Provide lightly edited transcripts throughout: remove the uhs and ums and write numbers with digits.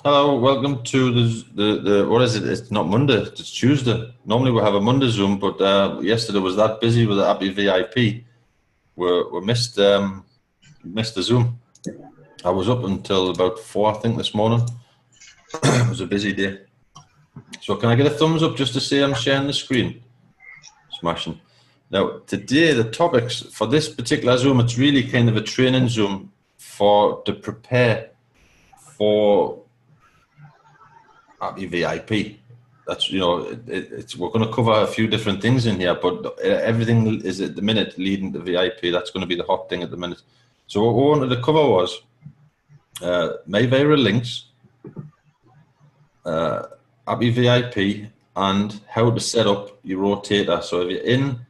Hello, welcome to the what is it? It's not Monday, it's Tuesday. Normally we have a Monday Zoom, but yesterday was that busy with the Appi VIP. We missed the Zoom. I was up until about 4, I think, this morning. It was a busy day. So can I get a thumbs up just to say I'm sharing the screen? Smashing. Now today the topics for this particular Zoom, it's really kind of a training Zoom to prepare for Appi VIP. That's, you know, we're going to cover a few different things in here, but everything is at the minute leading to VIP. That's going to be the hot thing at the minute. So what we wanted to cover was my viral links, Appi VIP, and how to set up your rotator. So if you're in,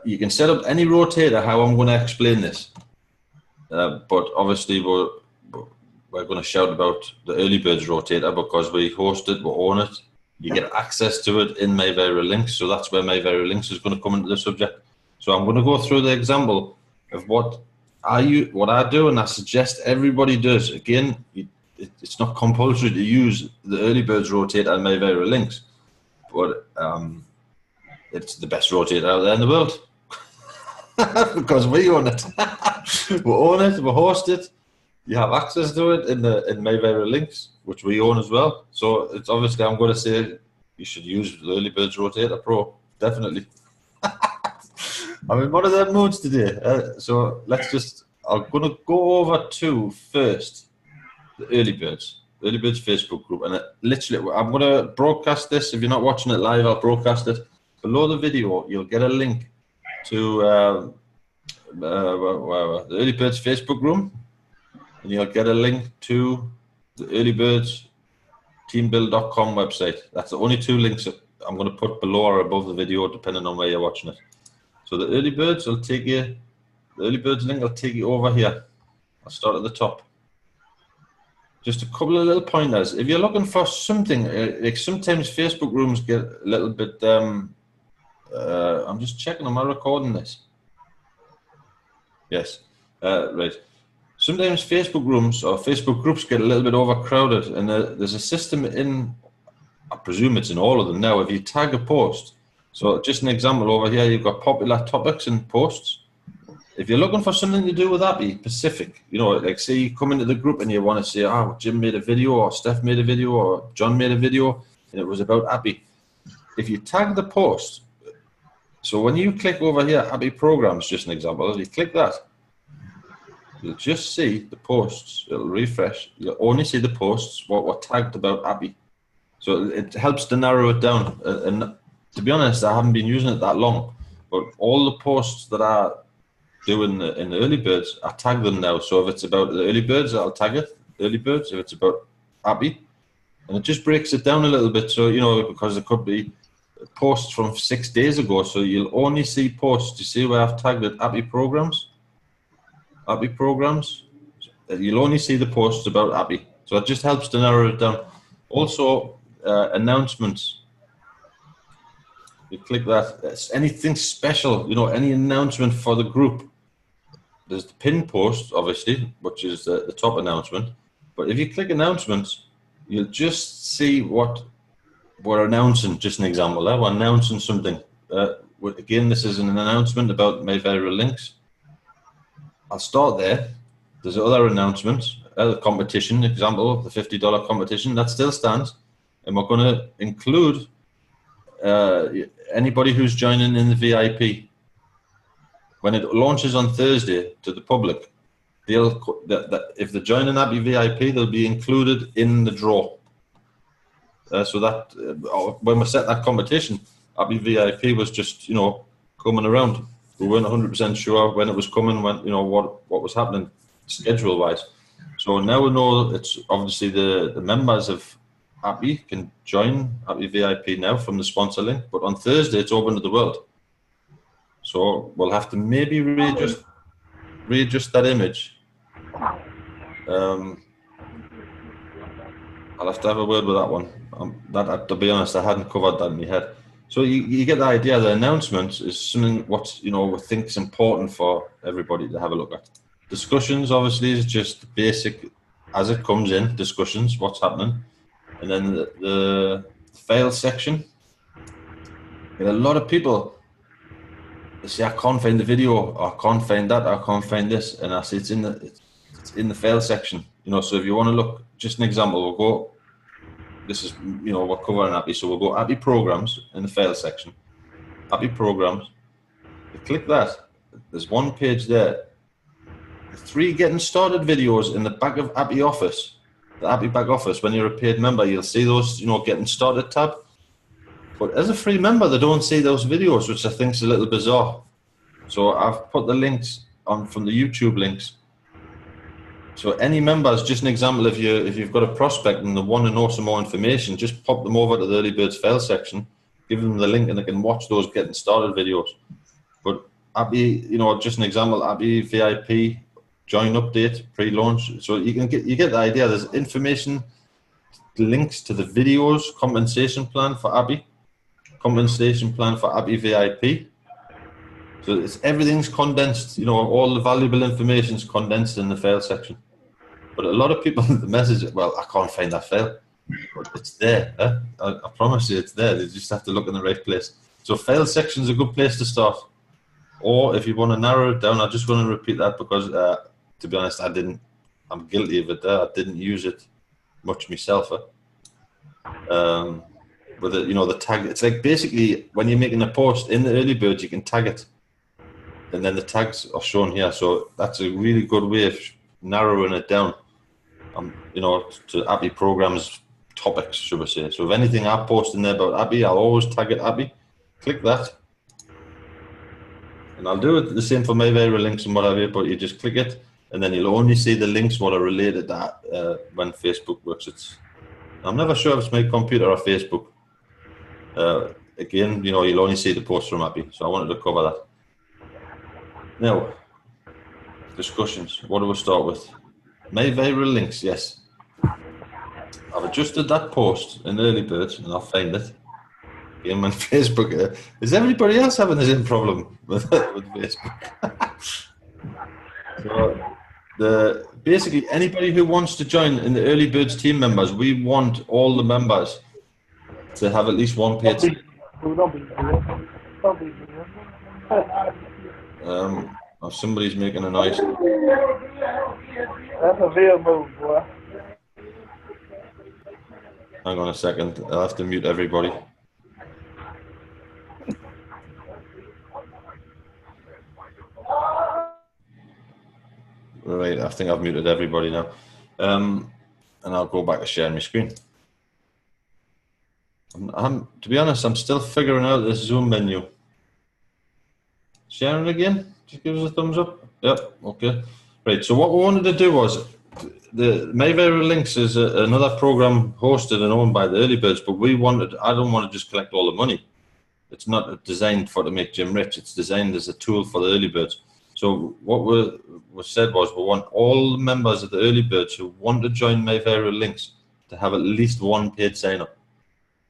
you can set up any rotator. How I'm going to explain this, but obviously we're going to shout about the early birds rotator because we host it, we own it. You get access to it in my viral links, so that's where my viral links is going to come into the subject. So I'm going to go through the example of what I do, and I suggest everybody does. Again, it's not compulsory to use the early birds rotator and my viral links, but it's the best rotator out there in the world because we own it. We own it, we host it. You have access to it in my viral links, which we own as well. So it's obviously, I'm going to say you should use the Early Birds Rotator Pro, definitely. I'm in one of them moods today. So I'm going to go over to first the Early Birds Facebook group. And literally, I'm going to broadcast this. If you're not watching it live, I'll broadcast it. Below the video, you'll get a link to the Early Birds Facebook room. And you'll get a link to the Early Birds teambuild.com website. That's the only two links that I'm going to put below or above the video, depending on where you're watching it. So the Early Birds will take you, the Early Birds link will take you over here. I'll start at the top. Just a couple of little pointers. If you're looking for something, like sometimes Facebook rooms get a little bit, I'm just checking, am I recording this? Yes, right. Sometimes Facebook rooms or Facebook groups get a little bit overcrowded, and there's a system in, I presume it's in all of them now, if you tag a post. So just an example over here, you've got popular topics and posts. If you're looking for something to do with Appi, specific, you know, like say you come into the group and you want to say, oh, Jim made a video, or Steph made a video, or John made a video, and it was about Appi. If you tag the post, so when you click over here, Appi Programs, just an example, you click that, you'll just see the posts. It'll refresh. You'll only see the posts what were tagged about Appi. So it helps to narrow it down. And to be honest, I haven't been using it that long, but all the posts that I do in the early birds, I tag them now. So if it's about the early birds, I'll tag it, early birds. If it's about Appi, and it just breaks it down a little bit. So, you know, because it could be posts from 6 days ago. So you'll only see posts. You see where I've tagged it, Appi Programs? Appi Programs, you'll only see the posts about Appi. So it just helps to narrow it down. Also, announcements. You click that. It's anything special, you know, any announcement for the group. There's the pin post, obviously, which is the top announcement. But if you click announcements, you'll just see what we're announcing. Just an example there. We're announcing something. Again, this is an announcement about my viral links. I'll start there. There's other announcements, other competition, example, the $50 competition, that still stands. And we're going to include anybody who's joining in the VIP. When it launches on Thursday to the public, if they join an Appi VIP, they'll be included in the draw. So that when we set that competition, Appi VIP was just, you know, coming around. We weren't 100% sure when it was coming, when, you know, what was happening schedule-wise. So now we know it's obviously the members of Appi can join Appi VIP now from the sponsor link, but on Thursday it's open to the world. So we'll have to maybe readjust that image. I'll have to have a word with that one. To be honest, I hadn't covered that in my head. So you get the idea. The announcement is something what, you know, we think is important for everybody to have a look at. Discussions obviously is just basic as it comes in, discussions, what's happening, and then the fail section. And a lot of people, they say, I can't find the video, or I can't find that, I can't find this, and I say it's in the fail section. You know, so if you want to look, just an example, we'll go. This is, you know, we're covering Appi, so we'll go Appi programs in the fail section. Appi programs. You click that. There's one page there. The 3 getting started videos in the back of Appi Office, the Appi back office. When you're a paid member, you'll see those, you know, getting started tab. But as a free member, they don't see those videos, which I think is a little bizarre. So I've put the links on from the YouTube links. So any members, just an example, if you've got a prospect and they want to know some more information, just pop them over to the Early Birds fail section, give them the link, and they can watch those getting started videos. But Appi, you know, just an example, Appi VIP join update pre-launch. So you get the idea. There's information, links to the videos, compensation plan for Appi, compensation plan for Appi VIP. So everything's condensed. You know, all the valuable information is condensed in the fail section. But a lot of people the message, well, I can't find that fail. But it's there. I promise you, it's there. They just have to look in the right place. So fail section is a good place to start. Or if you want to narrow it down, I just want to repeat that because, to be honest, I'm guilty of it there. I didn't use it much myself. With it, you know, the tag, it's like basically when you're making a post in the early birds, you can tag it. And then the tags are shown here. So that's a really good way of narrowing it down, you know, to Appi programs topics, should we say. So if anything I post in there about Appi, I'll always tag it Appi. Click that. And I'll do it the same for my various links and whatever, but you just click it and then you'll only see the links what are related to that when Facebook works. I'm never sure if it's my computer or Facebook. Again, you know, you'll only see the posts from Appi. So I wanted to cover that. Now, discussions. What do we start with? My viral links, yes. I've adjusted that post in Early Birds and I'll find it. Again, on Facebook. Is everybody else having the same problem with Facebook? So, basically, anybody who wants to join in the Early Birds team members, we want all the members to have at least one paid. Somebody's making a noise. That's a real move, boy. Hang on a second. I'll have to mute everybody. Right, I think I've muted everybody now. And I'll go back to sharing my screen. To be honest, I'm still figuring out this Zoom menu. Sharing again? Just give us a thumbs up. Yep, okay. Right, so what we wanted to do was, my viral links is another program hosted and owned by the Early Birds, but I don't want to just collect all the money. It's not designed to make Jim rich. It's designed as a tool for the Early Birds. So what we said was we want all the members of the Early Birds who want to join my viral links to have at least one paid sign up.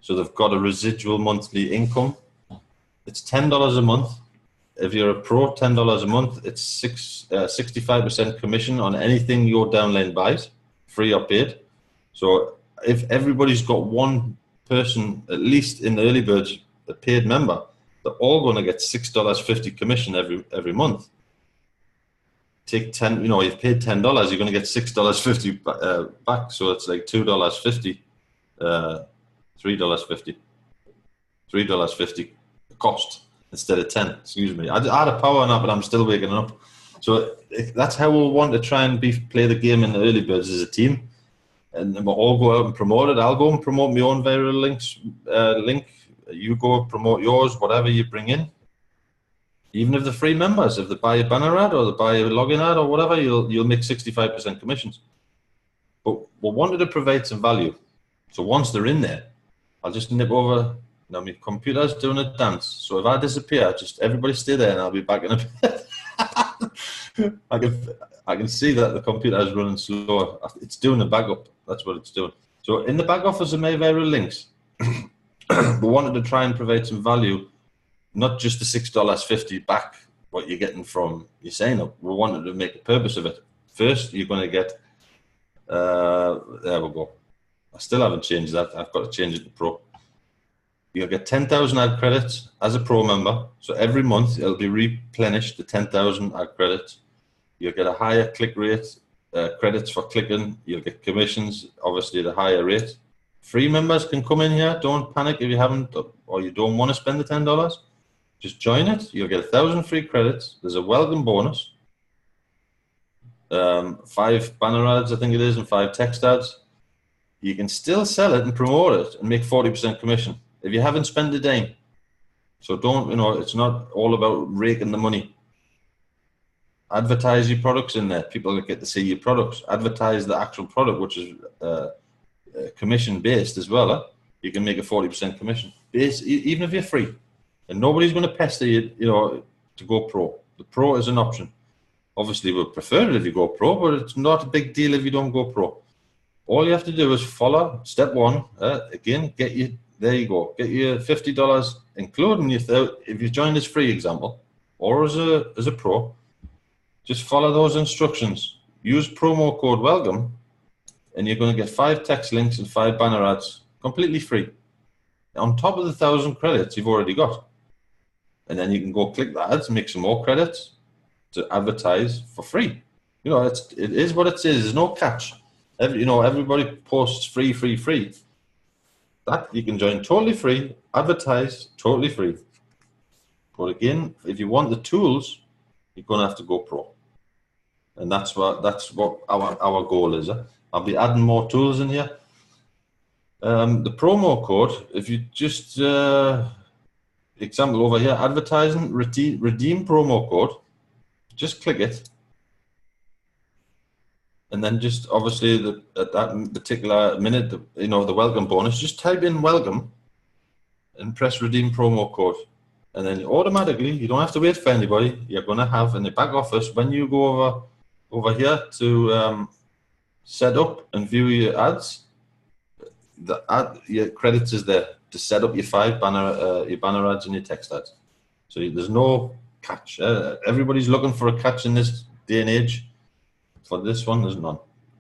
So they've got a residual monthly income. It's $10 a month. If you're a pro, $10 a month. It's 65% commission on anything your downline buys, free or paid. So if everybody's got one person, at least in the Early Birds, a paid member, they're all going to get $6.50 commission every month. Take 10, you know, you've paid $10, you're going to get $6.50 back. So it's like $2.50, $3.50 cost instead of 10. Excuse me. I had a power nap, but I'm still waking up. So that's how we'll want to try and play the game in the Early Birds as a team, and we'll all go out and promote it. I'll go and promote my own viral links link. You go promote yours, whatever you bring in. Even if they're free members, if they buy a banner ad or they buy a login ad or whatever, you'll make 65% commissions. But we wanted to provide some value. So once they're in there, I'll just nip over. Now my computer's doing a dance. So if I disappear, just everybody stay there and I'll be back in a bit. I can see that the computer is running slower. It's doing a backup. That's what it's doing. So in the back office of my viral links, we wanted to try and provide some value, not just the $6.50 back what you're getting from your sign up. We wanted to make a purpose of it. First, you're going to get There we go. I still haven't changed that. I've got to change it to Pro. You'll get 10,000 ad credits as a Pro member. So every month it'll be replenished to 10,000 ad credits. You'll get a higher click rate, credits for clicking. You'll get commissions, obviously at a higher rate. Free members can come in here. Don't panic if you haven't or you don't want to spend the $10. Just join it. You'll get 1,000 free credits. There's a welcome bonus. 5 banner ads, I think it is, and 5 text ads. You can still sell it and promote it and make 40% commission if you haven't spent a dime. So don't, it's not all about raking the money. Advertise your products in there. People get to see your products. Advertise the actual product, which is commission based as well. You can make a 40% commission, even if you're free. And nobody's going to pester you, to go Pro. The Pro is an option. Obviously, we'd prefer it if you go Pro, but it's not a big deal if you don't go Pro. All you have to do is follow step 1. Again, there you go. Get your $50, including if you join as free example or as a Pro. Just follow those instructions. Use promo code WELCOME, and you're going to get 5 text links and 5 banner ads completely free. On top of the 1,000 credits you've already got. And then you can go click the ads, make some more credits to advertise for free. It is what it is. There's no catch. Everybody posts free. That you can join totally free, advertise totally free. But again, if you want the tools, you're going to have to go Pro. And that's what our goal is. I'll be adding more tools in here. The promo code, if you just example over here, advertising, redeem promo code, just click it. And then just obviously at that particular minute, the welcome bonus, just type in welcome and press redeem promo code. And then automatically, you don't have to wait for anybody. You're going to have in the back office, when you go over here to set up and view your ads, your credits is there to set up your 5 banner ads and your text ads. So there's no catch. Everybody's looking for a catch in this day and age. For this one, there's none.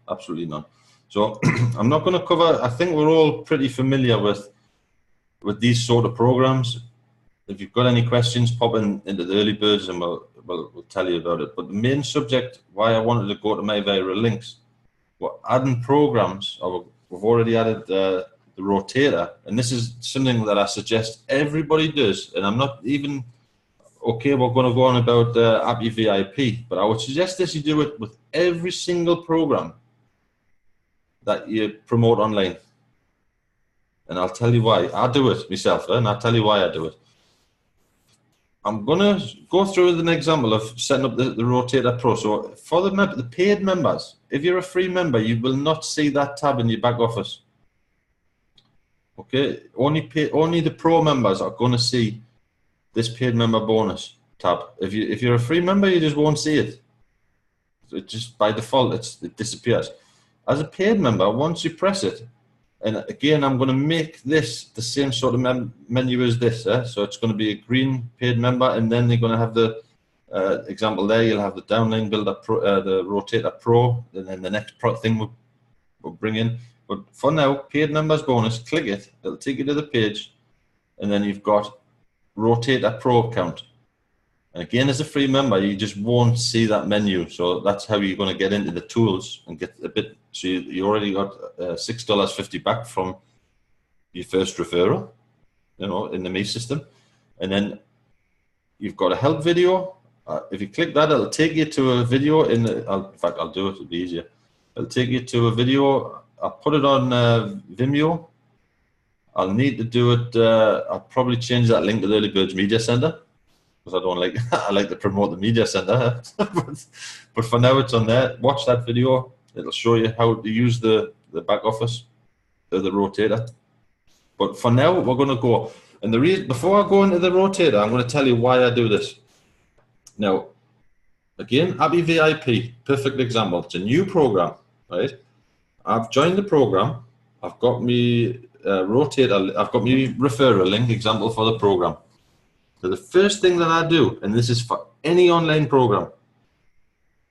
Absolutely none. So I'm not going to cover. I think we're all pretty familiar with these sort of programs. If you've got any questions, pop into the early birds and we'll tell you about it. But the main subject, why I wanted to go to my viral links, we're adding programs. We've already added the rotator, and this is something that I suggest everybody does. And I'm not even okay. We're going to go on about Appi Vip, but I would suggest this: you do it with every single program that you promote online. And I'll tell you why. I do it myself, and I'll tell you why I do it. I'm going to go through with an example of setting up the Rotator Pro. So for the paid members, if you're a free member, you will not see that tab in your back office. Okay, only the Pro members are going to see this paid member bonus tab. If you're a free member, you just won't see it. So it just by default it disappears. As a paid member, once you press it, and again, I'm going to make this the same sort of menu as this. So it's going to be a green paid member, and then they're going to have the example there. You'll have the downline builder, the Rotator Pro, and then the next thing we'll bring in. But for now, paid members bonus, click it. It'll take you to the page, and then you've got Rotator Pro account. And again, as a free member, you just won't see that menu. So that's how you're going to get into the tools and get a bit. So you already got $6.50 back from your first referral, in the Me system. And then you've got a help video. If you click that, it'll take you to a video. In fact, I'll do it. It'll be easier. It'll take you to a video. I'll put it on Vimeo. I'll need to do it. I'll probably change that link to the Early Birds Media Center, because I don't like. I like to promote the media center. But for now, it's on there. Watch that video. It'll show you how to use the back office, the rotator. But for now, we're going to go. And the reason, before I go into the rotator, I'm going to tell you why I do this. Now, again, Appi Vip, perfect example. It's a new program, right? I've joined the program. I've got me rotator. I've got me referral link example for the program. So the first thing that I do, and this is for any online program,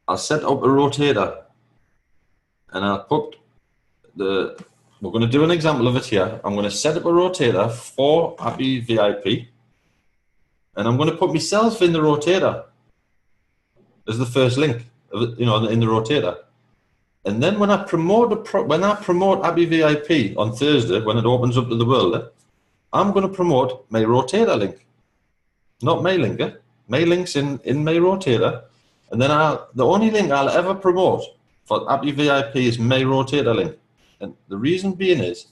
I'll set up a rotator. and I'll put we're going to do an example of it here. I'm going to set up a rotator for Appi VIP, and I'm going to put myself in the rotator as the first link, in the rotator. And then when I promote Appi VIP on Thursday, when it opens up to the world, I'm going to promote my rotator link, not my link. My link's in my rotator, and then the only link I'll ever promote for Appi VIP is my rotator link. And the reason being is,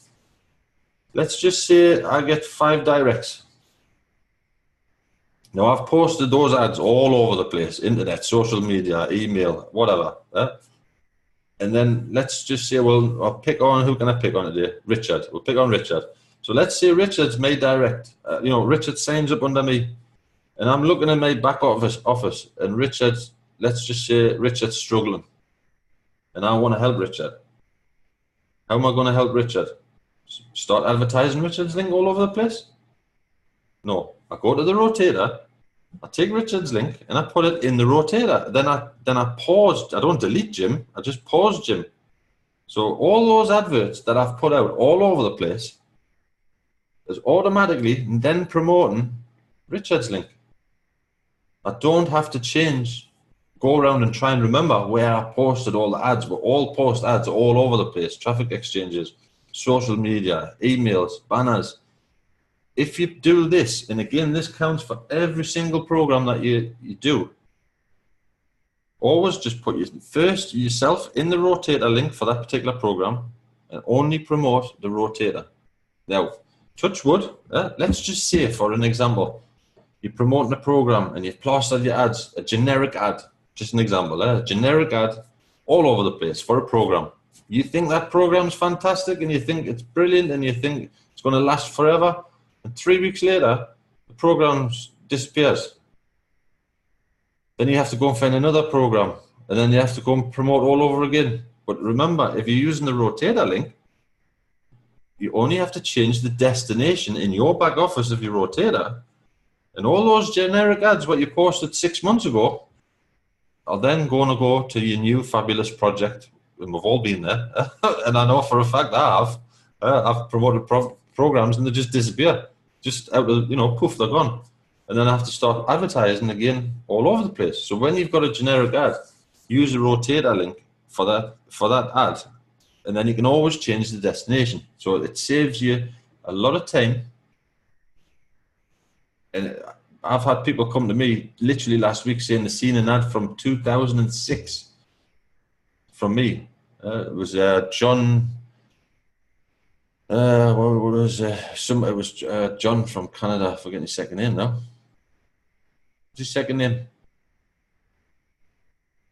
let's just say I get 5 directs. Now I've posted those ads all over the place, internet, social media, email, whatever. And then let's just say, well, I'll pick on, who can I pick on today? Richard. We'll pick on Richard. So let's say Richard's my direct. Richard signs up under me, and I'm looking at my back office, and Richard's, let's just say Richard's struggling, and I want to help Richard. How am I going to help Richard? Start advertising Richard's link all over the place? No. I go to the rotator, I take Richard's link, and I put it in the rotator. Then I pause. I don't delete Jim. I just pause Jim. So all those adverts that I've put out all over the place is automatically then promoting Richard's link. I don't have to go around and try and remember where I posted all the ads. We all post ads all over the place. Traffic exchanges, social media, emails, banners. If you do this, and again, this counts for every single program that you do, always just put yourself in the rotator link for that particular program and only promote the rotator. Now, touch wood, let's just say, for an example, you're promoting a program and you've plastered your ads, a generic ad, just an example, a generic ad all over the place for a program. You think that program's fantastic and you think it's brilliant and you think it's going to last forever, and 3 weeks later, the program disappears. Then you have to go and find another program, and then you have to go and promote all over again. But remember, if you're using the rotator link, you only have to change the destination in your back office of your rotator, and all those generic ads what you posted 6 months ago are then going to go to your new fabulous project. And we've all been there, and I know for a fact I've promoted programs and they just disappear, just out of, poof, they're gone. And then I have to start advertising again all over the place. So when you've got a generic ad, use a rotator link for that ad, and then you can always change the destination. So it saves you a lot of time. And I've had people come to me literally last week saying they've seen an ad from 2006 from me. It was John. It was John from Canada. I'm forgetting his second name now. What's his second name?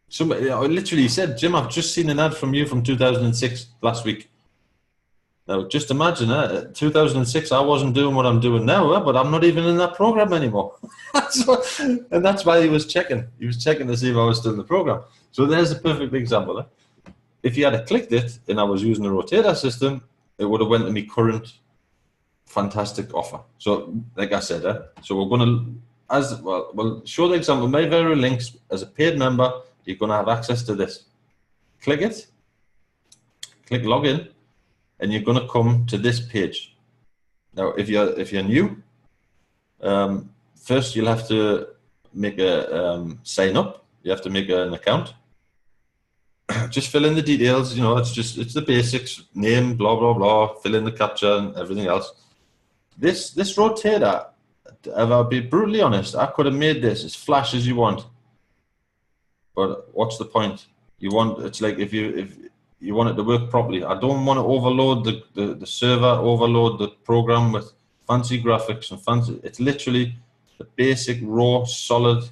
Somebody literally said, Jim, I've just seen an ad from you from 2006 last week. Now, just imagine, 2006, I wasn't doing what I'm doing now, but I'm not even in that program anymore. And that's why he was checking. He was checking to see if I was still in the program. So there's a perfect example. If you had clicked it and I was using the rotator system, it would have went to my current fantastic offer. So, like I said, so we're going to, we'll show the example. My very links, as a paid member, you're going to have access to this. Click it, click login, and you're going to come to this page. Now, if you're new, first you'll have to make a sign up. You have to make an account. Just fill in the details. It's the basics: name, blah blah blah. Fill in the captcha and everything else. This rotator, if I'll be brutally honest, I could have made this as flash as you want. But what's the point? It's like if you want it to work properly. I don't want to overload the server, overload the program with fancy graphics and fancy. It's literally the basic, raw, solid.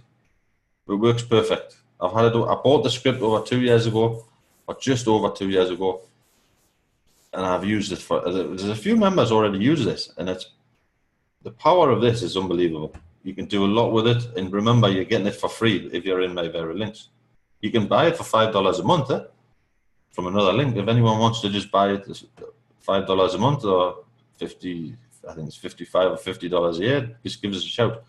It works perfect. I bought the script over 2 years ago, or just over 2 years ago, and I've used it there's a few members already use this, and the power of this is unbelievable. You can do a lot with it, and remember, you're getting it for free if you're in my very links. You can buy it for $5 a month from another link. If anyone wants to just buy it, $5 a month or I think it's $55 or $50 a year, just give us a shout.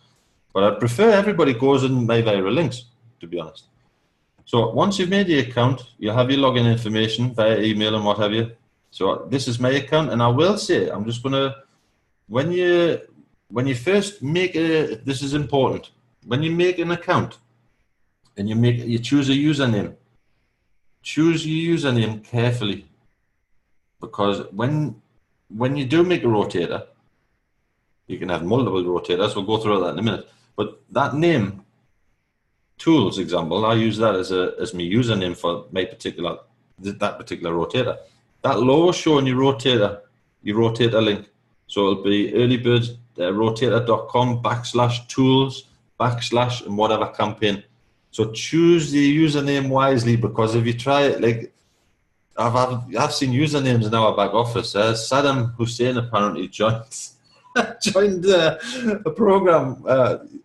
But I prefer everybody goes in my very links, to be honest. So once you've made the account, you'll have your login information via email and what have you. So this is my account, and I will say, I'm just gonna, when you first make this is important. When you make an account and you choose a username, choose your username carefully, because when you do make a rotator, you can have multiple rotators. We'll go through that in a minute. But that name, tools example, I use that as my username for that particular rotator. That logo showing your rotator link. So it'll be earlybirdrotator.com/tools/ and whatever campaign. So choose the username wisely, because if you try it, like I've seen usernames in our back office. Saddam Hussein apparently joined a program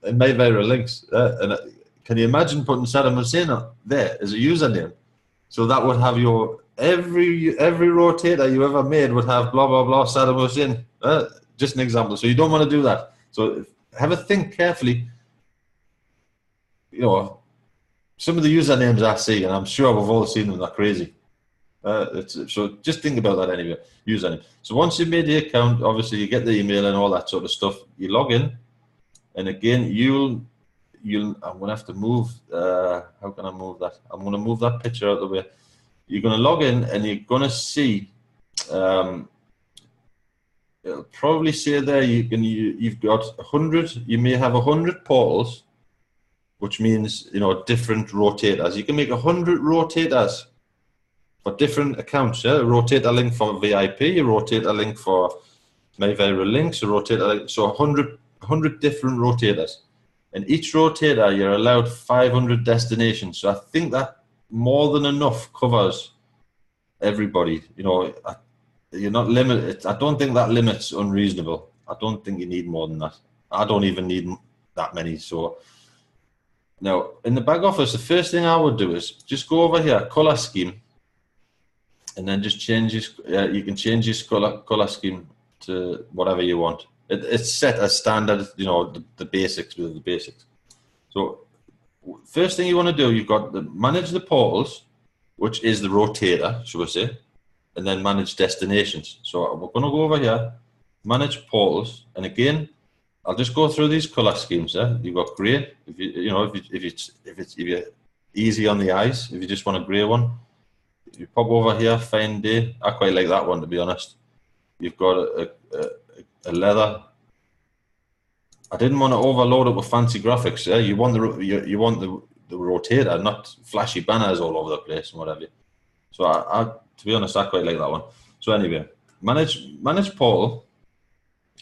in Mayviral Links, and can you imagine putting Saddam Hussein up there as a username? So that would have your every rotator you ever made would have blah blah blah Saddam Hussein. Just an example. So you don't want to do that. So have a think carefully. You know, some of the usernames I see, and I'm sure we've all seen them, they're crazy. So just think about that anyway. Username. So once you've made the account, obviously you get the email and all that sort of stuff. You log in, and again I'm gonna have to move. How can I move that? I'm gonna move that picture out of the way. You're gonna log in, and you're gonna see. It'll probably say there you've got 100. You may have 100 portals, which means different rotators. You can make 100 rotators for different accounts. Yeah, a rotator link for VIP, a rotator link for Mayviral Links, a rotator link. So 100 different rotators, and each rotator you're allowed 500 destinations. So I think that more than enough covers everybody. You're not limited. I don't think that limit's unreasonable. I don't think you need more than that. I don't even need that many. So now in the back office, the first thing I would do is just go over here, color scheme, and then just change you can change your color scheme to whatever you want. It's set as standard, the basics with the basics. So first thing you want to do, you've got to manage the portals, which is the rotator, should we say, and then manage destinations. So we're going to go over here, manage portals, and again, I'll just go through these color schemes. You've got grey. If you're easy on the eyes, if you just want a grey one, you pop over here, fine day. I quite like that one, to be honest. You've got a leather. I didn't want to overload it with fancy graphics. You want the rotator, not flashy banners all over the place and whatever. So I to be honest, I quite like that one. So anyway, manage portal.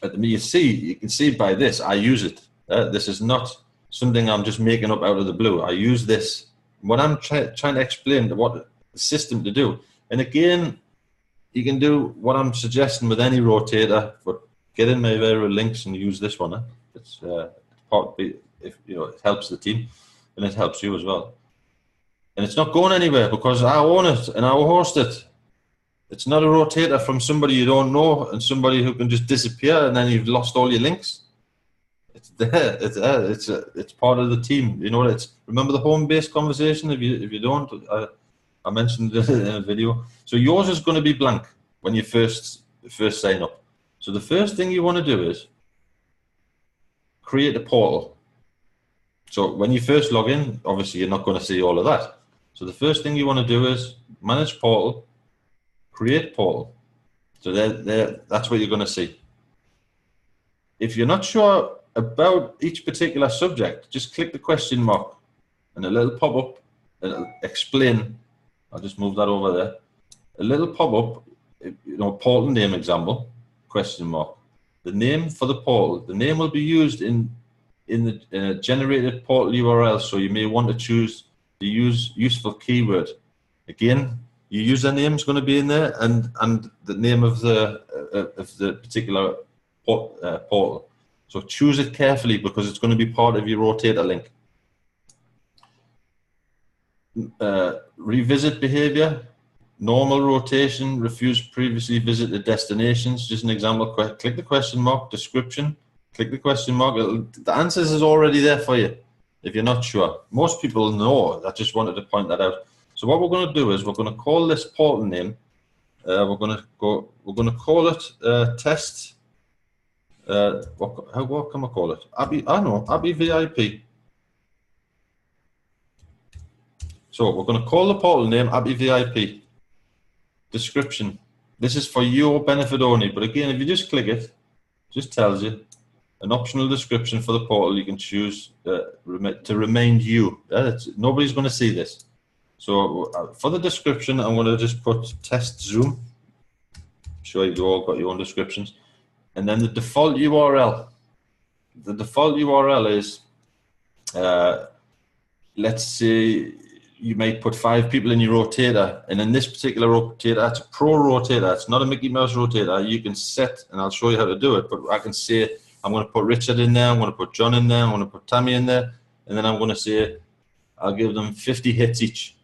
You can see by this, I use it. This is not something I'm just making up out of the blue. I use this when I'm trying to explain what the system to do. And again, you can do what I'm suggesting with any rotator, but get in Mayviral Links and use this one. It's it helps the team, and it helps you as well. And it's not going anywhere because I own it and I host it. It's not a rotator from somebody you don't know and somebody who can just disappear and then you've lost all your links. It's there. It's there. It's part of the team. Remember the home-based conversation. If you don't, I mentioned it in a video. So yours is going to be blank when you first sign up. So the first thing you want to do is create a portal. So when you first log in, obviously you're not going to see all of that. So the first thing you want to do is manage portal, create portal. So that's what you're going to see. If you're not sure about each particular subject, just click the question mark and a little pop-up and it'll explain. I'll just move that over there. A little pop-up, portal name example, question mark. The name for the portal. The name will be used in a generated portal URL, so you may want to choose the useful keyword. Again, your username is going to be in there, and the name of the particular portal. So choose it carefully because it's going to be part of your rotator link. Revisit behavior, normal rotation, refuse previously visited destinations. Just an example. Click the question mark, description. Click the question mark. The answers is already there for you. if you're not sure. Most people know. I just wanted to point that out. So what we're going to do is we're going to call this portal name. We're going to call it test. What can we call it? Appi VIP. So we're going to call the portal name Appi VIP. Description. This is for your benefit only. But again, if you just click it, just tells you an optional description for the portal. You can choose to remind you. Nobody's going to see this. So for the description, I'm going to just put test Zoom. I'm sure you've all got your own descriptions. And then the default URL. The default URL is, let's say you might put 5 people in your rotator. And in this particular rotator, it's a pro rotator. It's not a Mickey Mouse rotator. You can set, and I'll show you how to do it, but I can say, I'm going to put Richard in there. I'm going to put John in there. I'm going to put Tammy in there. And then I'm going to say, I'll give them 50 hits each.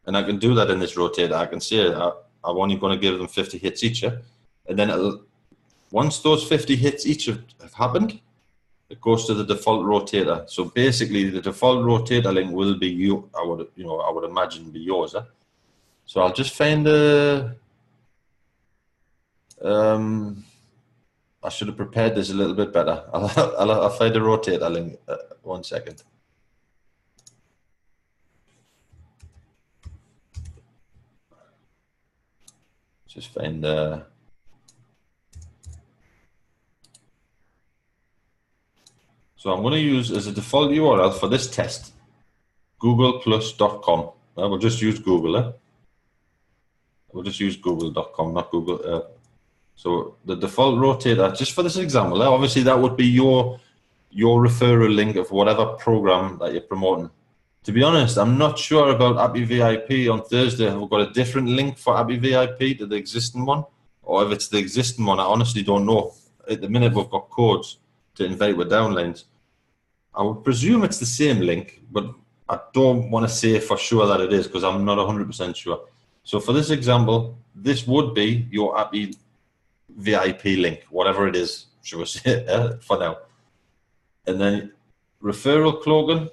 And I can do that in this rotator. I can say, I'm only going to give them 50 hits each. Yeah? And then once those 50 hits each have happened, it goes to the default rotator. So basically, the default rotator link will be you. I would imagine be yours. Huh? So I'll just find the. I should have prepared this a little bit better. I'll find the rotator link. 1 second. Just find the. So I'm going to use as a default URL for this test, googleplus.com. We'll just use Google. We'll just use google.com, not Google. So the default rotator, just for this example, obviously that would be your referral link of whatever program that you're promoting. To be honest, I'm not sure about Appi VIP on Thursday. Have we got a different link for Appi VIP to the existing one? Or if it's the existing one, I honestly don't know. At the minute, we've got codes to invite with downlines. I would presume it's the same link, but I don't want to say for sure that it is because I'm not 100% sure. So for this example, this would be your Appi VIP link, whatever it is, should we say, for now. And then referral slogan,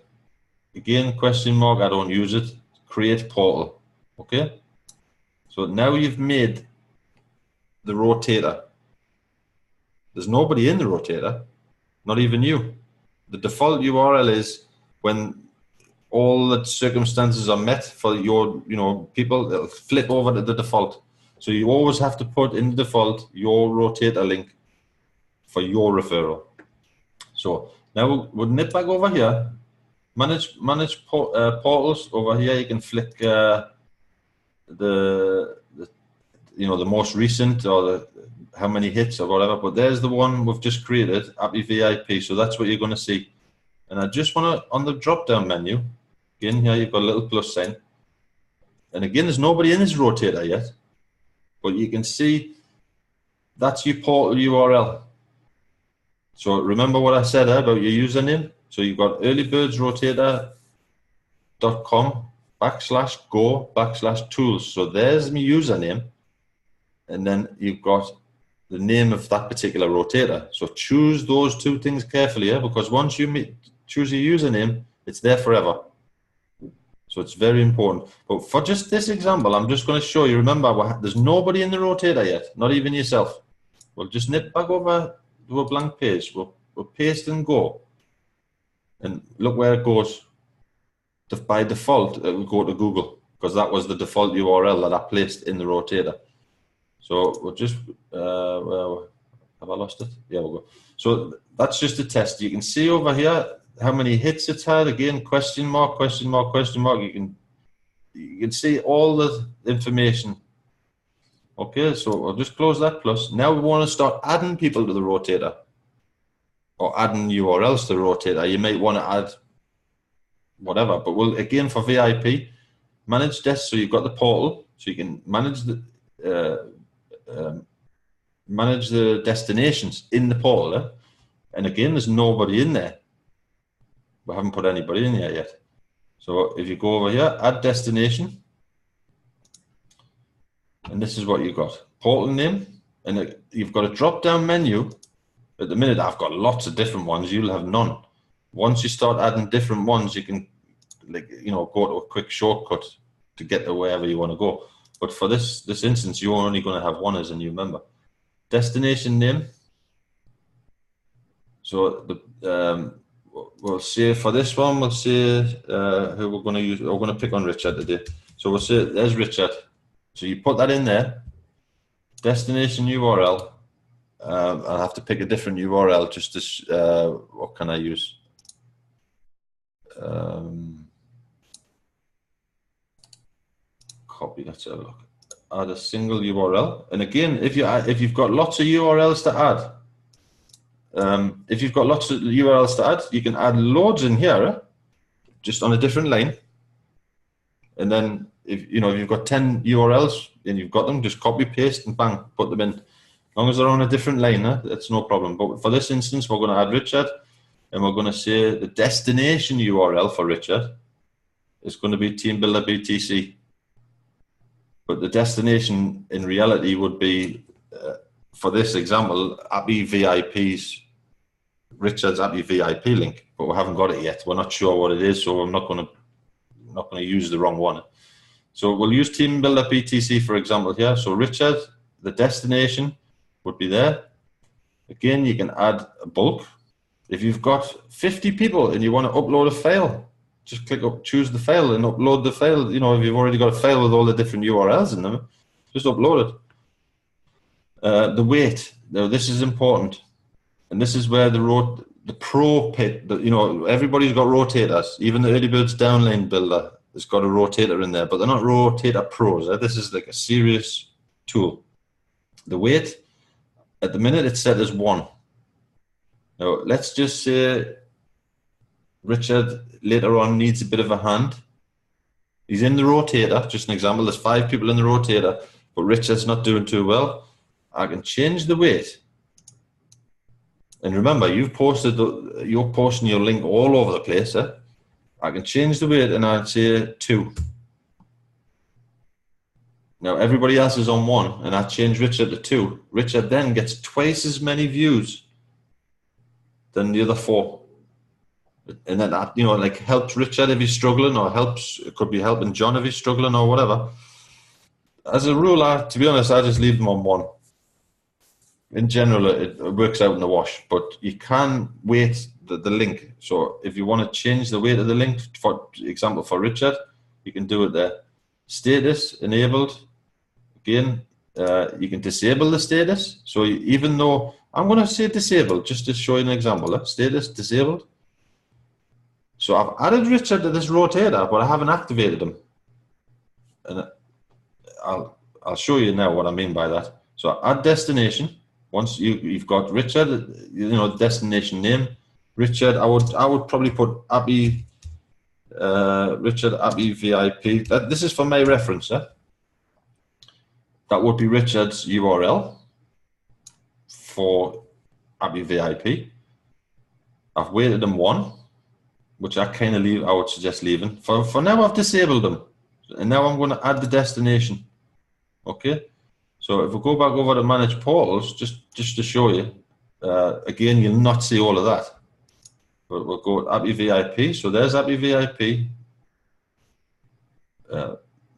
again, question mark, I don't use it. Create portal, okay? So now you've made the rotator. There's nobody in the rotator, not even you. The default URL is when all the circumstances are met for your, people, it'll flip over to the default. So you always have to put in the default your rotator link for your referral. So now we'll nip back over here. Manage portals over here. You can flick the most recent or how many hits or whatever. But there's the one we've just created, Appi VIP. So that's what you're going to see. And I just want to, on the drop-down menu, again here you've got a little plus sign. And again, there's nobody in this rotator yet. But you can see that's your portal URL. So remember what I said about your username? So you've got earlybirdsrotator.com/go/tools. So there's my username. And then you've got the name of that particular rotator. So choose those two things carefully, because once you choose your username, it's there forever. So it's very important. But for just this example, I'm just going to show you, remember, there's nobody in the rotator yet, not even yourself. We'll just nip back over to a blank page. We'll paste and go. And look where it goes. By default, it will go to Google because that was the default URL that I placed in the rotator. So we'll just, have I lost it? Yeah, we'll go. So that's just a test. You can see over here how many hits it's had. Again, question mark, question mark, question mark. You can see all the information. Okay, so I'll just close that plus. Now we want to start adding people to the rotator or adding URLs to the rotator. You might want to add whatever, but we'll, again, for VIP, manage desk. So you've got the portal, so you can manage the destinations in the portal. And again, there's nobody in there. We haven't put anybody in here yet. So if you go over here, add destination, and this is what you've got. Portal name, and you've got a drop-down menu. At the minute, I've got lots of different ones. You'll have none. Once you start adding different ones, you can, like, you know, go to a quick shortcut to get to wherever you want to go. But for this instance, you're only going to have one as a new member. Destination name. So we'll say for this one, we'll say who we're going to use. We're going to pick on Richard today. So we'll say there's Richard. So you put that in there. Destination URL. I'll have to pick a different URL just to, what can I use? Copy, let's have a look. Add a single URL. And again, if you've got lots of URLs to add, if you've got lots of URLs to add, you can add loads in here, just on a different line. And then if you've got 10 URLs and you've got them, just copy, paste, and bang, put them in. As long as they're on a different line, that's no problem. But for this instance, we're going to add Richard, and we're going to say the destination URL for Richard is going to be Team Builder BTC. But the destination in reality would be, for this example, Appi VIP's, Richard's Appi VIP link, but we haven't got it yet. We're not sure what it is, so I'm not going to use the wrong one. So we'll use Team Builder BTC for example here. So Richard, the destination would be there. Again, you can add a bulk. If you've got 50 people and you want to upload a file, just click up, choose the file and upload the file. You know, if you've already got a file with all the different URLs in them, just upload it. The weight, now this is important. And this is where the pro pit, you know, everybody's got rotators. Even the Early Birds downline builder has got a rotator in there, but they're not rotator pros. This is like a serious tool. The weight, at the minute, it's set as 1. Now, let's just say Richard later on needs a bit of a hand. He's in the rotator, just an example. There's 5 people in the rotator, but Richard's not doing too well. I can change the weight. And remember, you're posting your link all over the place. I can change the weight and I'd say 2. Now everybody else is on 1, and I change Richard to 2. Richard then gets twice as many views than the other 4. And then that, you know, like helps Richard if he's struggling, or it could be helping John if he's struggling or whatever. As a rule, to be honest, I just leave them on 1. In general, it works out in the wash, but you can weight the link. So if you want to change the weight of the link, for example, for Richard, you can do it there. Status enabled. Again, you can disable the status. So even though I'm going to say disabled, just to show you an example, status disabled. So I've added Richard to this rotator, but I haven't activated him. And I'll show you now what I mean by that. So add destination. Once you've got Richard, you know, destination name, Richard. I would probably put Appi, Richard Appi VIP. This is for my reference. That would be Richard's URL for Appi VIP. I've weighted them 1, which I kind of leave. I would suggest leaving. For now, I've disabled them, and now I'm going to add the destination. Okay. So if we go back over to manage portals, just to show you, again, you'll not see all of that. But we'll go with Appi VIP. So there's Appi VIP.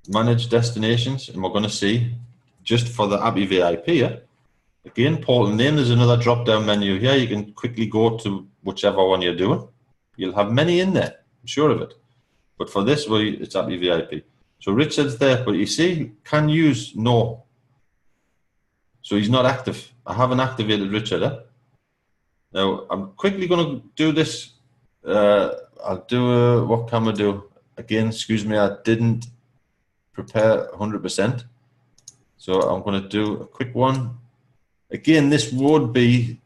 Manage destinations, and we're going to see just for the Appi VIP. Again, portal name. There's another drop-down menu here. You can quickly go to whichever one you're doing. You'll have many in there. I'm sure of it. But for this, it's Appi VIP. So Richard's there, but you see, can use no. So he's not active. I haven't activated Richard. Now, I'm quickly going to do this. I'll do what can we do? Again, excuse me, I didn't prepare 100%. So I'm going to do a quick one. Again, this would be,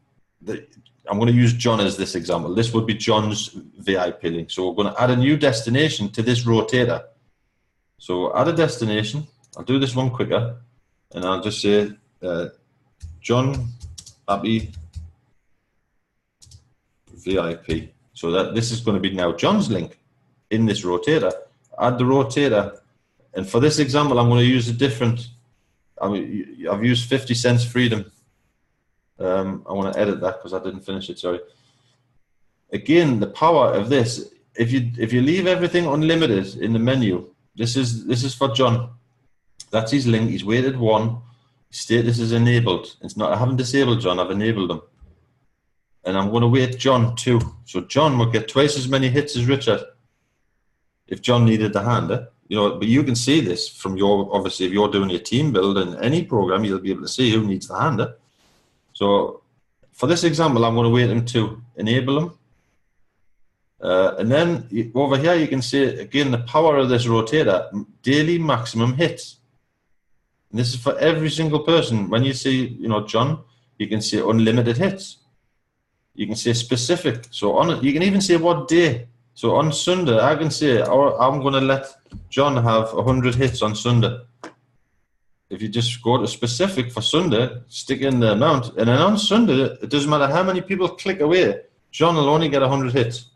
I'm going to use John as this example. This would be John's VIP link. So we're going to add a new destination to this rotator. So add a destination. I'll do this one quicker. And I'll just say, John Appi VIP. So that this is going to be now John's link in this rotator. Add the rotator, and for this example, I'm going to use a different. I've used 50 cents freedom. I want to edit that because I didn't finish it. Sorry. again, the power of this, if you leave everything unlimited in the menu, this is for John. That's his link. He's weighted 1. Status is enabled. It's not. I haven't disabled John. I've enabled him. And I'm going to weight John 2. So John will get twice as many hits as Richard if John needed the hand. You know, but you can see this from your, obviously, if you're doing your team build in any program, you'll be able to see who needs the hand. So for this example, I'm going to weight him to enable him. And then over here, you can see, again, the power of this rotator, daily maximum hits. And this is for every single person. When you see, you know, John, you can see unlimited hits. You can say specific. So you can even say what day. So on Sunday, I can say, I'm going to let John have 100 hits on Sunday. If you just go to specific for Sunday, stick in the amount, and then on Sunday, it doesn't matter how many people click away, John will only get 100 hits.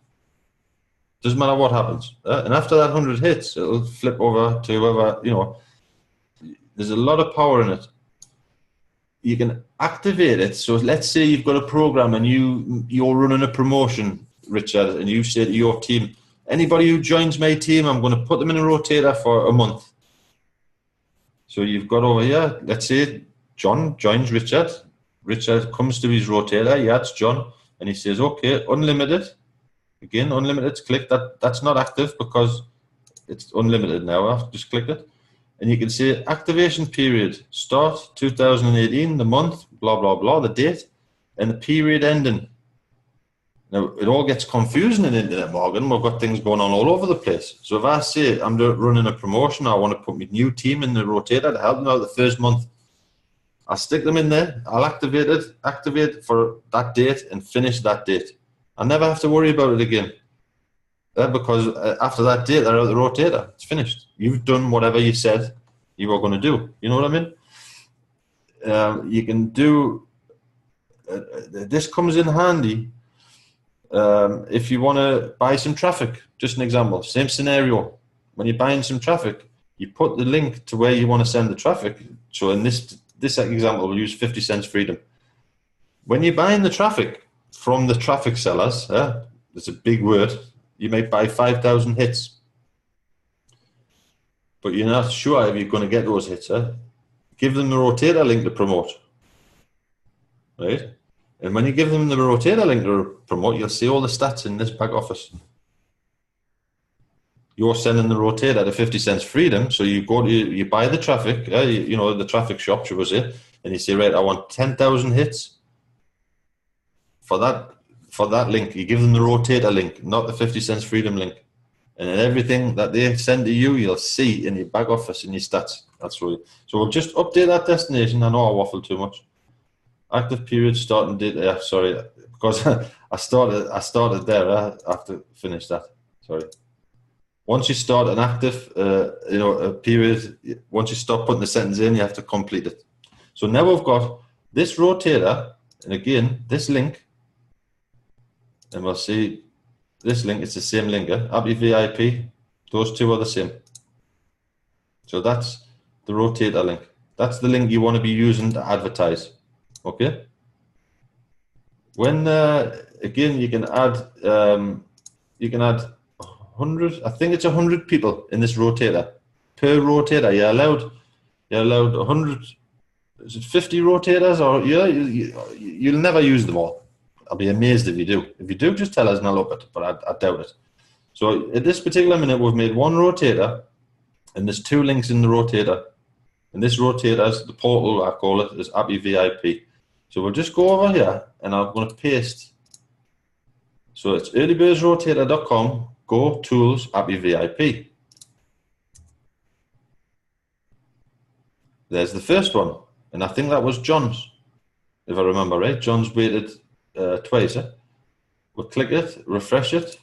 Doesn't matter what happens. And after that 100 hits, it'll flip over to whoever, you know. There's a lot of power in it. You can activate it. So let's say you've got a program and you're running a promotion, Richard, and you say to your team, anybody who joins my team, I'm going to put them in a rotator for a month. So you've got over here, let's say John joins Richard. Richard comes to his rotator, he adds John, and he says, okay, unlimited. Again, unlimited, click that. That's not active because it's unlimited now. I've just clicked it. And you can see activation period, start 2018, the month, blah, blah, blah, the date, and the period ending. Now, it all gets confusing in Internet Morgan. We've got things going on all over the place. So if I say I'm running a promotion, I want to put my new team in the rotator to help them out the first month, I'll stick them in there, I'll activate for that date and finish that date. I never have to worry about it again. Because after that date, they're out the rotator. It's finished. You've done whatever you said you were going to do. You know what I mean? You can do... this comes in handy if you want to buy some traffic. Just an example. Same scenario. When you're buying some traffic, you put the link to where you want to send the traffic. So in this example, we'll use 50 cents freedom. When you're buying the traffic from the traffic sellers, it's a big word, you might buy 5,000 hits, but you're not sure if you're going to get those hits. Give them the rotator link to promote, right? And when you give them the rotator link to promote, you'll see all the stats in this back office. You're sending the rotator to 50 cents freedom, so you go to, you buy the traffic, you know, the traffic shop, should we say, and you say, right, I want 10,000 hits for that link. You give them the rotator link, not the 50 cents freedom link. And then everything that they send to you, you'll see in your back office in your stats. That's right. So we'll just update that destination. I know I waffled too much. Active period, starting date. Yeah, sorry, because I started there. I have to finish that. Sorry. Once you start an active, you know, a period, once you stop putting the sentence in, you have to complete it. So now we've got this rotator, and again, this link. And we'll see this link, it's the same link, Appi VIP, those two are the same. So that's the rotator link. That's the link you want to be using to advertise, okay? When, again, you can add 100, I think it's 100 people in this rotator. Per rotator, you're allowed 100, is it 50 rotators, or you'll never use them all. I'll be amazed if you do. If you do, just tell us and I'll up it, but I doubt it. So at this particular minute, we've made one rotator, and there's 2 links in the rotator. And this rotator, the portal, I call it, is Appi VIP. So we'll just go over here, and I'm going to paste. So it's earlybirdsrotator.com, go tools, Appi VIP. There's the first one, and I think that was John's, if I remember right. John's weighted twice. We'll click it, refresh it.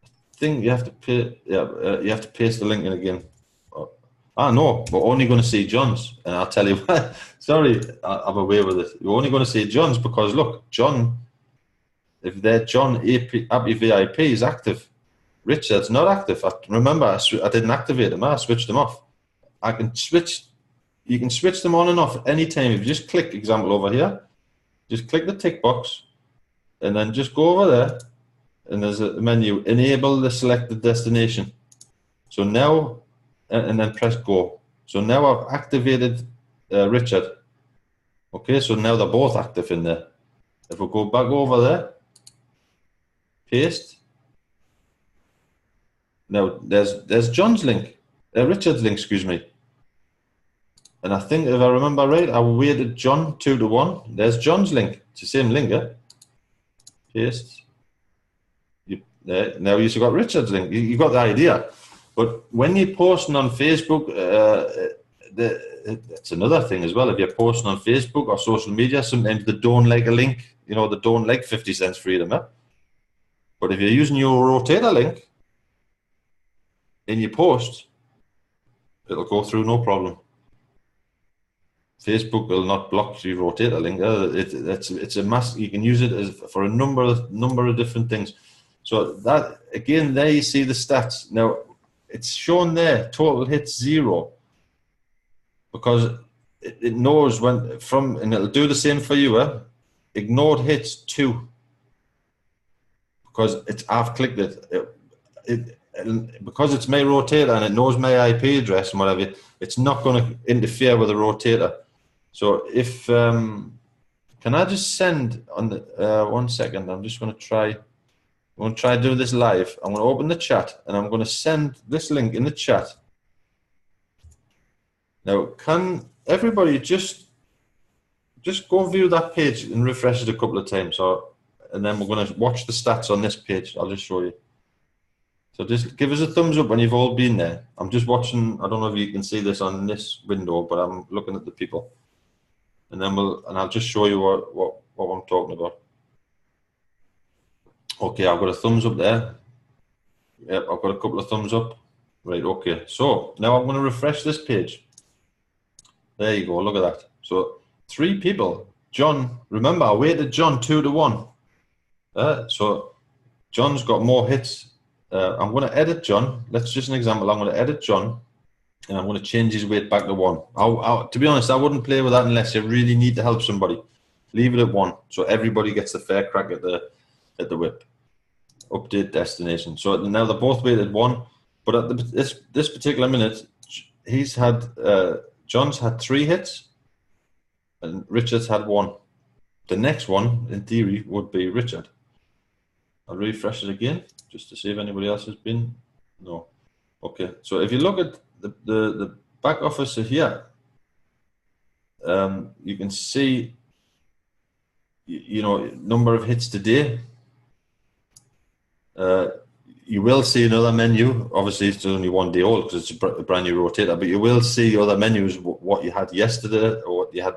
I think you have to pay, you have to paste the link in again. No, we're only going to see John's, and I'll tell you why. Sorry, I'm away with it. You're only going to see John's because look, John, if they're John Appi VIP is active, Richard's not active. Remember, I didn't activate them. I switched them off. I can switch. You can switch them on and off anytime. If you just click, example over here, just click the tick box, and then just go over there, and there's a menu, enable the selected destination. So now, and then press go. So now I've activated Richard. Okay, so now they're both active in there. If we go back over there, paste. Now there's John's link, Richard's link, excuse me. And I think if I remember right, I weighted John 2 to 1. There's John's link. It's the same link, eh? Paste. Now you've got Richard's link. You got the idea. But when you're posting on Facebook, it's another thing as well. If you're posting on Facebook or social media, sometimes they don't like a link. You know, they don't like 50 cents freedom. Eh? But if you're using your rotator link in your post, it'll go through no problem. Facebook will not block your rotator link. It's a mass. You can use it as for a number of different things. So that again, there you see the stats. Now it's shown there. Total hits 0 because it knows when from, and it'll do the same for you. Ignored hits 2 because I've clicked it. Because it's my rotator and it knows my IP address and whatever. It's not going to interfere with the rotator. So if can I just send on the 1 second? I'm just going to try. I'm going to try doing this live. I'm going to open the chat and I'm going to send this link in the chat. Now, can everybody just go and view that page and refresh it a couple of times, and then we're going to watch the stats on this page. I'll just show you. So just give us a thumbs up when you've all been there. I'm just watching. I don't know if you can see this on this window, but I'm looking at the people, and then I'll just show you what I'm talking about. Okay, I've got a thumbs up there. Yep, I've got a couple of thumbs up. Right, okay. So now I'm going to refresh this page. There you go, look at that. So 3 people. John, remember I weighted John 2 to 1. So John's got more hits. I'm going to edit John. Let's just an example. I'm going to edit John and I'm going to change his weight back to 1. To be honest, I wouldn't play with that unless you really need to help somebody. Leave it at 1 so everybody gets a fair crack at the whip. Update destination. So now they're both weighted 1, but at this particular minute, he's had John's had 3 hits and Richard's had 1. The next one, in theory, would be Richard. I'll refresh it again just to see if anybody else has been. No. Okay. So if you look at the back office here, you can see, you know, number of hits today. You will see another menu. Obviously, it's only 1 day old because it's a brand new rotator, but you will see other menus, what you had yesterday or what you had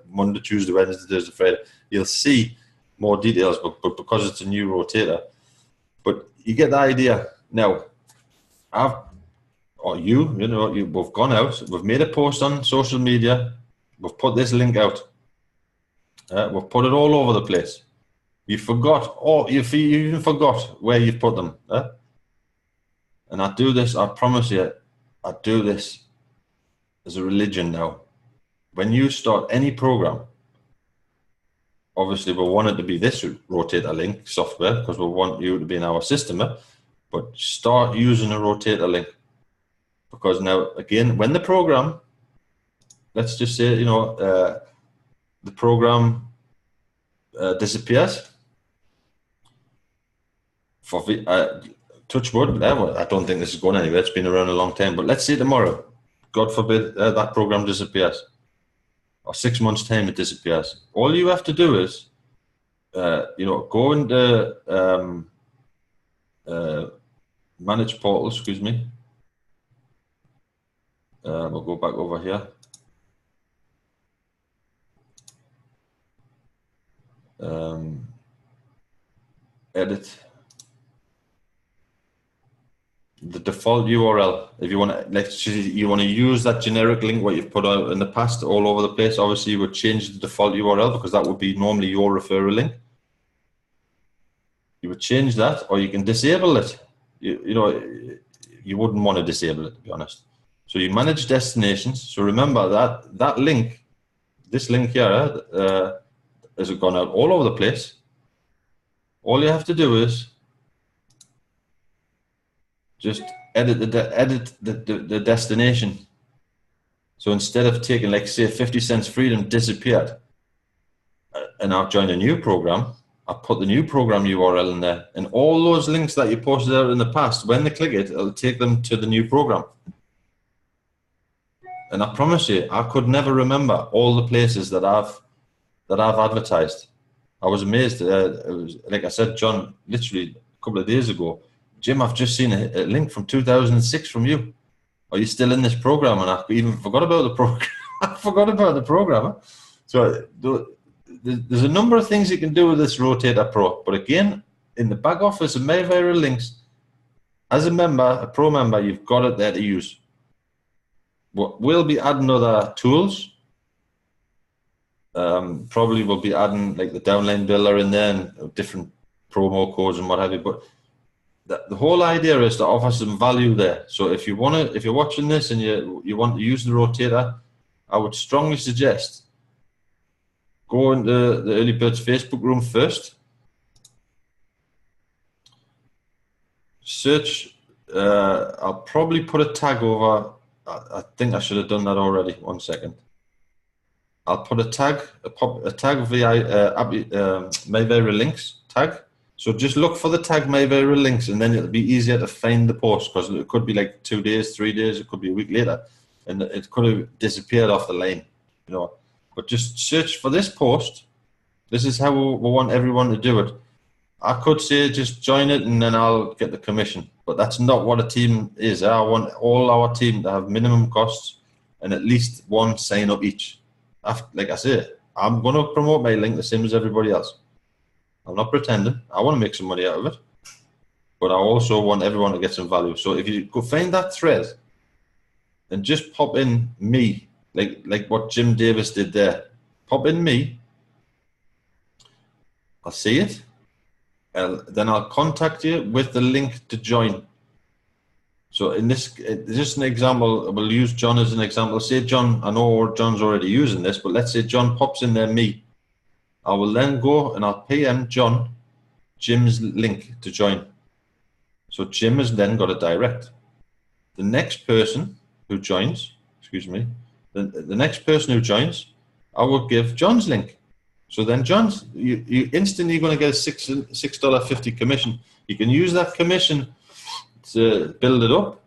Monday, Tuesday, Wednesday, Thursday, Friday. You'll see more details, but because it's a new rotator. But you get the idea. Now, we've gone out, we've made a post on social media, we've put this link out. We've put it all over the place. You forgot, you even forgot where you've put them. And I do this, I promise you, I do this as a religion now. When you start any program, obviously we want it to be this rotator link software because we want you to be in our system, but start using a rotator link. Because now, again, when the program, let's just say, you know, the program disappears, for touch wood, I don't think this is going anywhere. It's been around a long time. But let's say tomorrow, God forbid, that program disappears, or 6 months' time it disappears. All you have to do is, you know, go into manage portal. Excuse me. We'll go back over here. Edit. The default URL, if you want to, let's say you want to use that generic link what you've put out in the past all over the place, obviously you would change the default URL because that would be normally your referral link. You would change that, or you can disable it. You know, you wouldn't want to disable it, to be honest. So you manage destinations. So remember that link, this link here, has gone out all over the place. All you have to do is just edit the destination. So instead of taking, like, say, 50 cents freedom disappeared, and I've joined a new program, I put the new program URL in there, and all those links that you posted out in the past, when they click it, it'll take them to the new program. And I promise you, I could never remember all the places that I've advertised. I was amazed. It was, like I said, John, literally a couple of days ago, Jim, I've just seen a link from 2006 from you. Are you still in this program? And I even forgot about the program. I forgot about the program. So there's a number of things you can do with this Rotator Pro. But again, in the back office of Mayweather Links, as a member, a pro member, you've got it there to use. We'll be adding other tools. Probably we'll be adding, like, the downline builder in there and different promo codes and what have you. But the whole idea is to offer some value there. So if you're watching this and you want to use the Rotator, I would strongly suggest go into the Early Birds Facebook room first. Search. I'll probably put a tag over. I think I should have done that already. 1 second. I'll put a tag via Mayweather Links tag. So just look for the tag Mayweather Links, and then it'll be easier to find the post, because it could be like 2 days, 3 days, it could be a week later, and it could have disappeared off the line, you know. But just search for this post. This is how we want everyone to do it. I could say just join it and then I'll get the commission, but that's not what a team is. I want all our team to have minimum costs and at least one sign up each. Like I say, I'm going to promote my link the same as everybody else. I'm not pretending. I want to make some money out of it, but I also want everyone to get some value. So if you go find that thread and just pop in me, like what Jim Davis did there, pop in me, I'll see it, then I'll contact you with the link to join. So in this, just an example, we'll use John as an example. Say John, I know John's already using this, but let's say John pops in there, me. I will then go and I'll PM John Jim's link to join. So Jim has then got a direct. The next person who joins, the next person who joins, I will give John's link. So then John's, you instantly going to get a $6.50 commission. You can use that commission to build it up.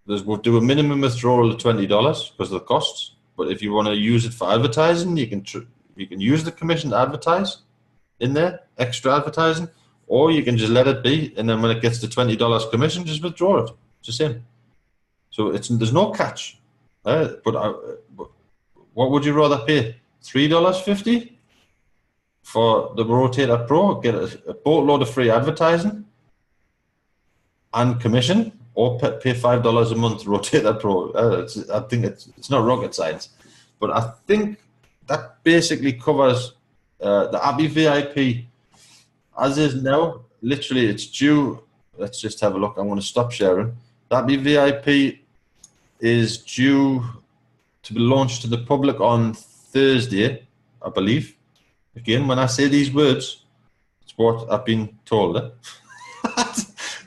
We'll do a minimum withdrawal of $20 because of the costs. But if you want to use it for advertising, you can use the commission to advertise in there, extra advertising, or you can just let it be, and then when it gets to $20 commission, just withdraw it. It's the same. So there's no catch. But what would you rather pay? $3.50 for the Rotator Pro, get a boatload of free advertising and commission, or pay $5 a month Rotator Pro? I think it's not rocket science, but I think that basically covers the Appi VIP as is now. Literally, it's due. Let's just have a look. I'm going to stop sharing. The Appi VIP is due to be launched to the public on Thursday, I believe. Again, when I say these words, it's what I've been told.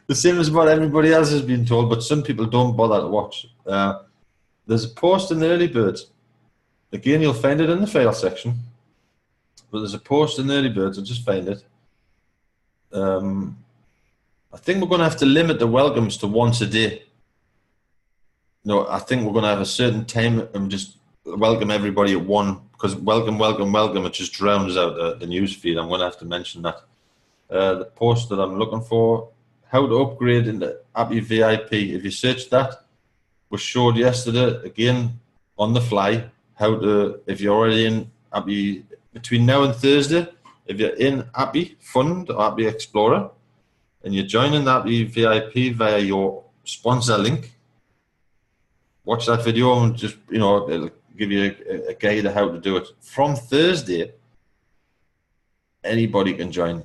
The same as what everybody else has been told, but some people don't bother to watch. There's a post in the Early Birds. Again, you'll find it in the file section, but there's a post in the Early Birds. I'll just find it. I think we're going to have to limit the welcomes to once a day. No, I think we're going to have a certain time and just welcome everybody at one, because welcome, it just drowns out the news feed. I'm going to have to mention that. The post that I'm looking for, how to upgrade into Appi VIP. If you search that, was showed yesterday, again, on the fly, how to, if you're already in Appi, between now and Thursday, if you're in Appi Fund or Appi Explorer, and you're joining Appi VIP via your sponsor link, watch that video and just, it'll give you a guide of how to do it. From Thursday, anybody can join.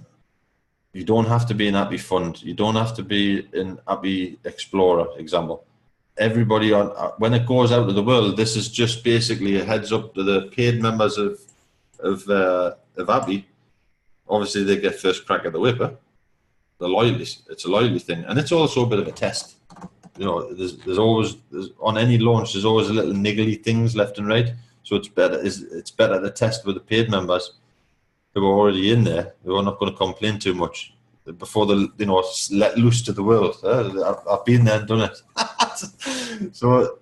You don't have to be in Appi Fund. You don't have to be in Appi Explorer, example. Everybody when it goes out to the world, this is just basically a heads up to the paid members of Appi. obviously they get first crack at the whipper. The loyalty, it's a loyalty thing, and it's also a bit of a test. You know, there's always on any launch there's always a little niggly things left and right. So it's better to test with the paid members who are already in there, who are not going to complain too much before they let loose to the world. I've been there and done it. So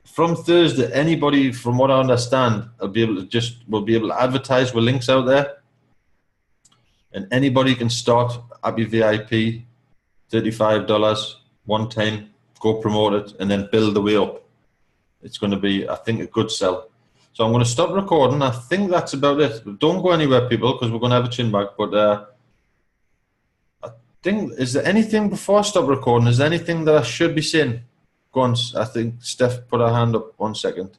from Thursday, anybody, from what I understand, will be able to advertise with links out there, and anybody can start Appi VIP, $35 one time, go promote it, and then build the way up. It's going to be, I think, a good sell. So I'm going to stop recording. I think that's about it. Don't go anywhere, people, because we're going to have a chin back. But I think, is there anything before I stop recording? Is there anything that I should be saying? Go on. I think Steph put her hand up. 1 second.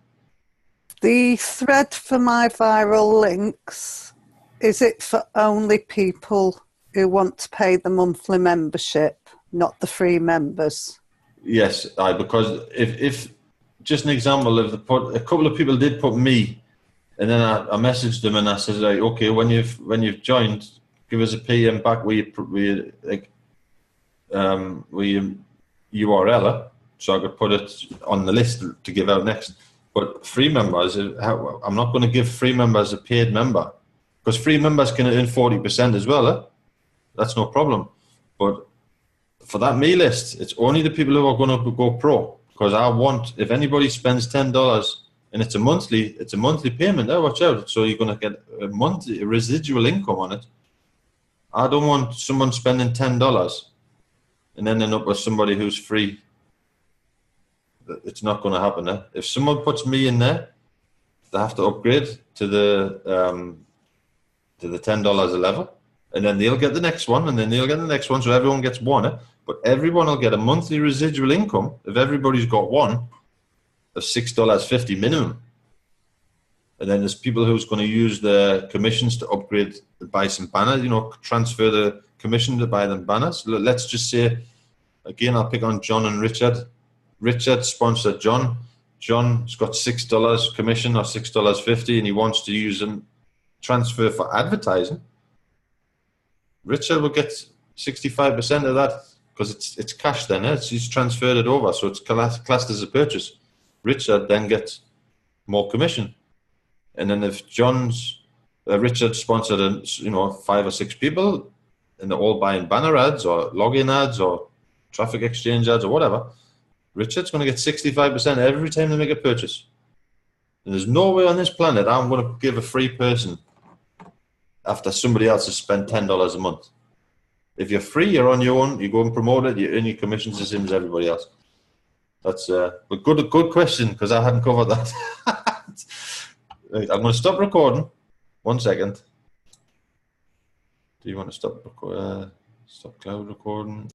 The thread for my viral links, is it for only people who want to pay the monthly membership, not the free members? Yes, because if just an example, if a couple of people did put me, and then I messaged them and I said, like, okay, when you've joined, give us a PM back with your URL, so I could put it on the list to give out next. But free members, I'm not going to give free members a paid member, because free members can earn 40% as well. That's no problem. But for that me list, it's only the people who are going to go pro. Because I want, if anybody spends $10 and it's a monthly payment, watch out. So you're going to get a monthly residual income on it. I don't want someone spending $10 and ending up with somebody who's free. It's not going to happen. If someone puts me in there, they have to upgrade to the $10 a level, and then they'll get the next one, and then they'll get the next one. So everyone gets one. But everyone will get a monthly residual income if everybody's got one of $6.50 minimum. And then there's people who's going to use their commissions to upgrade, to buy some banners, transfer the commission to buy them banners. Let's just say, again, I'll pick on John and Richard. Richard sponsored John. John's got $6 commission or $6.50, and he wants to use and transfer for advertising. Richard will get 65% of that, because it's cash then. He's transferred it over, so it's classed as a purchase. Richard then gets more commission. And then if Richard sponsored 5 or 6 people, and they're all buying banner ads or login ads or traffic exchange ads or whatever, Richard's going to get 65% every time they make a purchase. And there's no way on this planet I'm going to give a free person after somebody else has spent $10 a month. If you're free, you're on your own, you go and promote it, you earn your commissions the same as everybody else. That's but good question, because I hadn't covered that. Right, I'm going to stop recording. 1 second. Do you want to stop cloud recording?